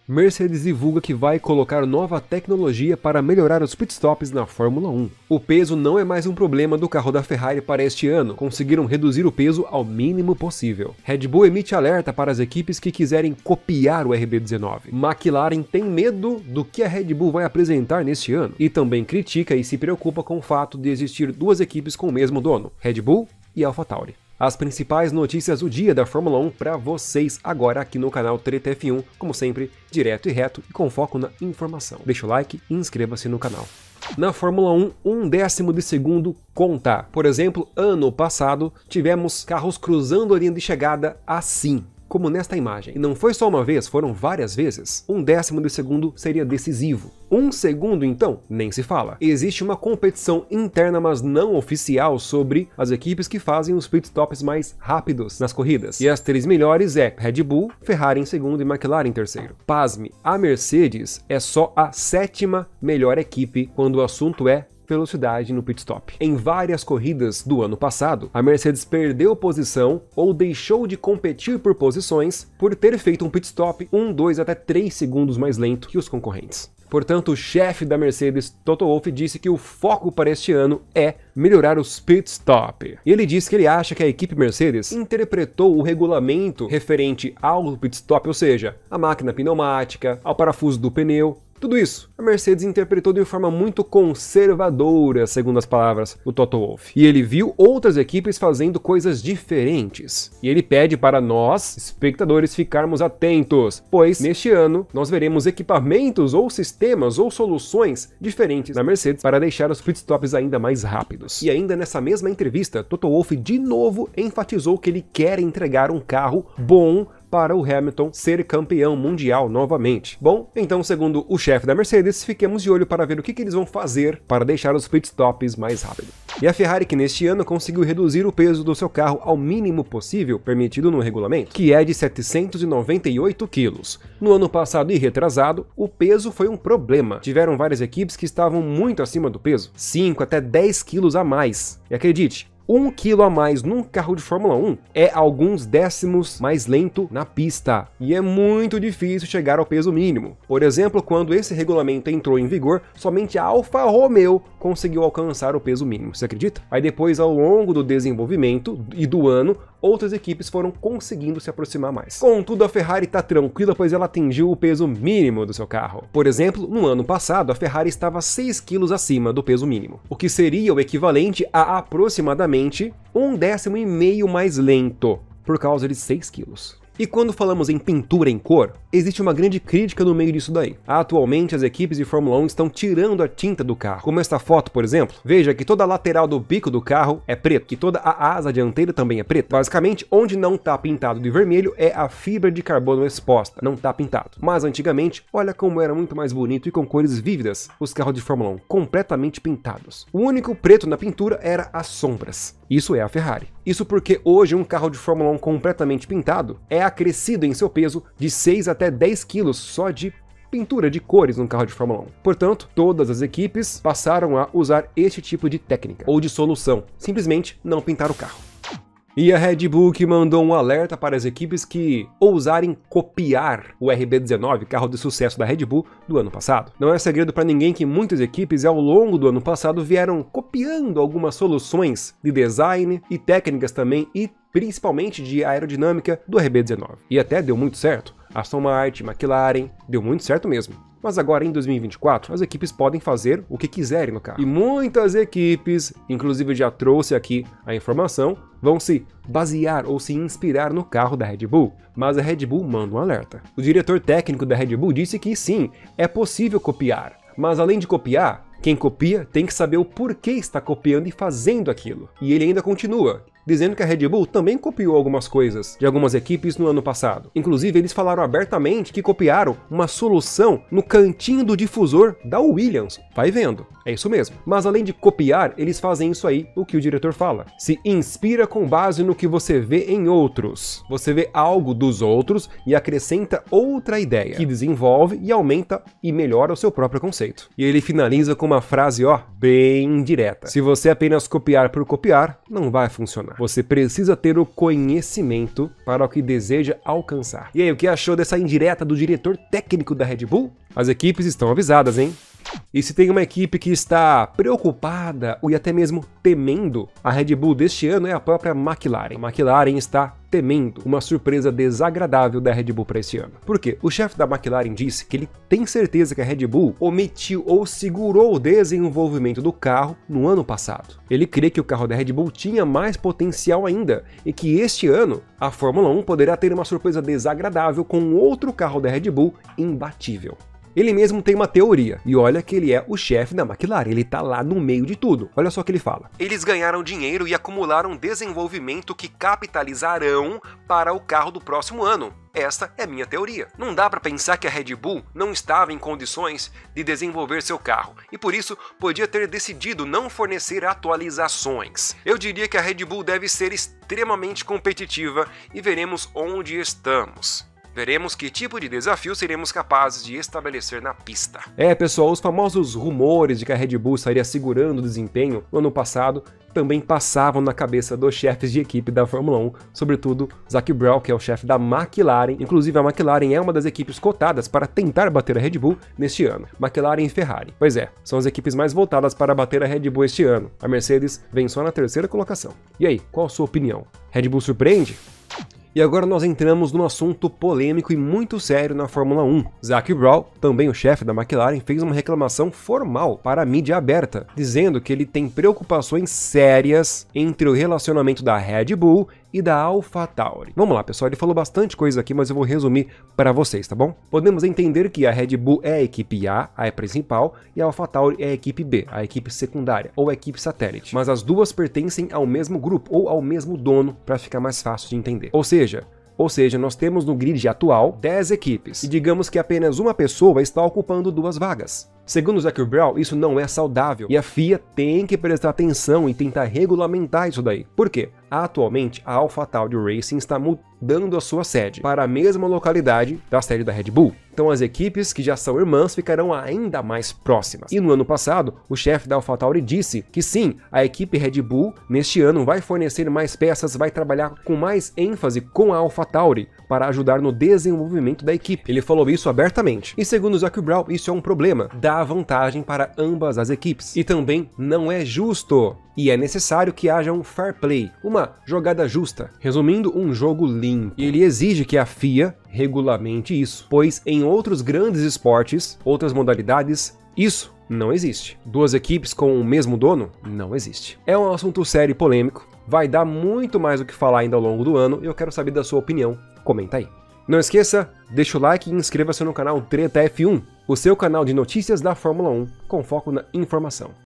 Mercedes divulga que vai colocar nova tecnologia para melhorar os pitstops na Fórmula 1. O peso não é mais um problema do carro da Ferrari para este ano, conseguiram reduzir o peso ao mínimo possível. Red Bull emite alerta para as equipes que quiserem copiar o RB19. McLaren tem medo do que a Red Bull vai apresentar neste ano e também critica e se preocupa com o fato de existir duas equipes com o mesmo dono, Red Bull e AlphaTauri. As principais notícias do dia da Fórmula 1 para vocês agora aqui no canal Treta F1, como sempre, direto e reto e com foco na informação. Deixa o like e inscreva-se no canal. Na Fórmula 1, 1/10 de segundo conta. Por exemplo, ano passado tivemos carros cruzando a linha de chegada assim, como nesta imagem. E não foi só uma vez, foram várias vezes. 1/10 de segundo seria decisivo. 1 segundo, então, nem se fala. Existe uma competição interna, mas não oficial, sobre as equipes que fazem os pitstops mais rápidos nas corridas. E as 3 melhores é Red Bull, Ferrari em segundo e McLaren em terceiro. Pasme, a Mercedes é só a 7ª melhor equipe quando o assunto é velocidade no pitstop. Em várias corridas do ano passado, a Mercedes perdeu posição ou deixou de competir por posições por ter feito um pitstop 1, 2 até 3 segundos mais lento que os concorrentes. Portanto, o chefe da Mercedes, Toto Wolff, disse que o foco para este ano é melhorar os pitstop. E ele disse que ele acha que a equipe Mercedes interpretou o regulamento referente ao pitstop, ou seja, a máquina pneumática, ao parafuso do pneu. Tudo isso, a Mercedes interpretou de forma muito conservadora, segundo as palavras do Toto Wolff. E ele viu outras equipes fazendo coisas diferentes. E ele pede para nós, espectadores, ficarmos atentos, pois neste ano nós veremos equipamentos ou sistemas ou soluções diferentes na Mercedes para deixar os pitstops ainda mais rápidos. E ainda nessa mesma entrevista, Toto Wolff de novo enfatizou que ele quer entregar um carro bom para o Hamilton ser campeão mundial novamente. Bom, então segundo o chefe da Mercedes, fiquemos de olho para ver o que eles vão fazer para deixar os pitstops mais rápidos. E a Ferrari, que neste ano conseguiu reduzir o peso do seu carro ao mínimo possível permitido no regulamento, que é de 798 quilos. No ano passado e retrasado, o peso foi um problema. Tiveram várias equipes que estavam muito acima do peso, 5 até 10 quilos a mais. E acredite, 1 quilo a mais num carro de Fórmula 1 é alguns décimos mais lento na pista, e é muito difícil chegar ao peso mínimo. Por exemplo, quando esse regulamento entrou em vigor, somente a Alfa Romeo conseguiu alcançar o peso mínimo, você acredita? Aí depois, ao longo do desenvolvimento e do ano, outras equipes foram conseguindo se aproximar mais. Contudo, a Ferrari está tranquila, pois ela atingiu o peso mínimo do seu carro. Por exemplo, no ano passado, a Ferrari estava 6 quilos acima do peso mínimo, o que seria o equivalente a aproximadamente 1/10 mais lento, por causa de 6 quilos. E quando falamos em pintura em cor, existe uma grande crítica no meio disso daí. Atualmente, as equipes de Fórmula 1 estão tirando a tinta do carro. Como esta foto, por exemplo. Veja que toda a lateral do bico do carro é preto, que toda a asa dianteira também é preta. Basicamente, onde não está pintado de vermelho é a fibra de carbono exposta, não está pintado. Mas antigamente, olha como era muito mais bonito e com cores vívidas os carros de Fórmula 1, completamente pintados. O único preto na pintura era as sombras. Isso é a Ferrari. Isso porque hoje um carro de Fórmula 1 completamente pintado é acrescido em seu peso de 6 até 10 quilos só de pintura de cores no carro de Fórmula 1. Portanto, todas as equipes passaram a usar este tipo de técnica ou de solução, simplesmente não pintar o carro. E a Red Bull que mandou um alerta para as equipes que ousarem copiar o RB19, carro de sucesso da Red Bull do ano passado. Não é segredo para ninguém que muitas equipes ao longo do ano passado vieram copiando algumas soluções de design e técnicas também e principalmente de aerodinâmica do RB19. E até deu muito certo. Aston Martin, McLaren, deu muito certo mesmo. Mas agora em 2024, as equipes podem fazer o que quiserem no carro. E muitas equipes, inclusive já trouxe aqui a informação, vão se basear ou se inspirar no carro da Red Bull. Mas a Red Bull manda um alerta. O diretor técnico da Red Bull disse que sim, é possível copiar. Mas além de copiar, quem copia tem que saber o porquê está copiando e fazendo aquilo. E ele ainda continua, dizendo que a Red Bull também copiou algumas coisas de algumas equipes no ano passado. Inclusive, eles falaram abertamente que copiaram uma solução no cantinho do difusor da Williams. Vai vendo, é isso mesmo. Mas além de copiar, eles fazem isso aí, o que o diretor fala. Se inspira com base no que você vê em outros. Você vê algo dos outros e acrescenta outra ideia, que desenvolve e aumenta e melhora o seu próprio conceito. E ele finaliza com uma frase, ó, bem direta. Se você apenas copiar por copiar, não vai funcionar. funciona. Você precisa ter o conhecimento para o que deseja alcançar. E aí, o que achou dessa indireta do diretor técnico da Red Bull? As equipes estão avisadas, hein? E se tem uma equipe que está preocupada ou até mesmo temendo a Red Bull deste ano, é a própria McLaren. A McLaren está temendo uma surpresa desagradável da Red Bull para este ano. Por quê? O chefe da McLaren disse que ele tem certeza que a Red Bull omitiu ou segurou o desenvolvimento do carro no ano passado. Ele crê que o carro da Red Bull tinha mais potencial ainda e que este ano a Fórmula 1 poderá ter uma surpresa desagradável com outro carro da Red Bull imbatível. Ele mesmo tem uma teoria, e olha que ele é o chefe da McLaren, ele tá lá no meio de tudo. Olha só o que ele fala. Eles ganharam dinheiro e acumularam desenvolvimento que capitalizarão para o carro do próximo ano. Esta é minha teoria. Não dá para pensar que a Red Bull não estava em condições de desenvolver seu carro e por isso podia ter decidido não fornecer atualizações. Eu diria que a Red Bull deve ser extremamente competitiva e veremos onde estamos. Veremos que tipo de desafio seremos capazes de estabelecer na pista. É, pessoal, os famosos rumores de que a Red Bull estaria segurando o desempenho no ano passado também passavam na cabeça dos chefes de equipe da Fórmula 1, sobretudo Zac Brown, que é o chefe da McLaren. Inclusive, a McLaren é uma das equipes cotadas para tentar bater a Red Bull neste ano. McLaren e Ferrari. Pois é, são as equipes mais voltadas para bater a Red Bull este ano. A Mercedes vem só na terceira colocação. E aí, qual a sua opinião? Red Bull surpreende? E agora nós entramos num assunto polêmico e muito sério na Fórmula 1. Zac Brown, também o chefe da McLaren, fez uma reclamação formal para a mídia aberta, dizendo que ele tem preocupações sérias entre o relacionamento da Red Bull e da AlphaTauri. Vamos lá, pessoal, ele falou bastante coisa aqui, mas eu vou resumir para vocês, tá bom? Podemos entender que a Red Bull é a equipe A principal, e a AlphaTauri é a equipe B, a equipe secundária, ou a equipe satélite. Mas as duas pertencem ao mesmo grupo, ou ao mesmo dono, para ficar mais fácil de entender. Ou seja, nós temos no grid atual 10 equipes, e digamos que apenas uma pessoa está ocupando 2 vagas. Segundo Zac Brown, isso não é saudável, e a FIA tem que prestar atenção e tentar regulamentar isso daí. Por quê? Atualmente, a AlphaTauri Racing está mudando a sua sede para a mesma localidade da sede da Red Bull. Então as equipes que já são irmãs ficarão ainda mais próximas. E no ano passado, o chefe da AlphaTauri disse que sim, a equipe Red Bull neste ano vai fornecer mais peças, vai trabalhar com mais ênfase com a AlphaTauri para ajudar no desenvolvimento da equipe. Ele falou isso abertamente. E segundo Zac Brown, isso é um problema, dá vantagem para ambas as equipes. E também não é justo. E é necessário que haja um fair play, uma jogada justa, resumindo, um jogo limpo. E ele exige que a FIA regulamente isso, pois em outros grandes esportes, outras modalidades, isso não existe. 2 equipes com o mesmo dono? Não existe. É um assunto sério e polêmico, vai dar muito mais o que falar ainda ao longo do ano e eu quero saber da sua opinião. Comenta aí. Não esqueça, deixa o like e inscreva-se no canal Treta F1, o seu canal de notícias da Fórmula 1 com foco na informação.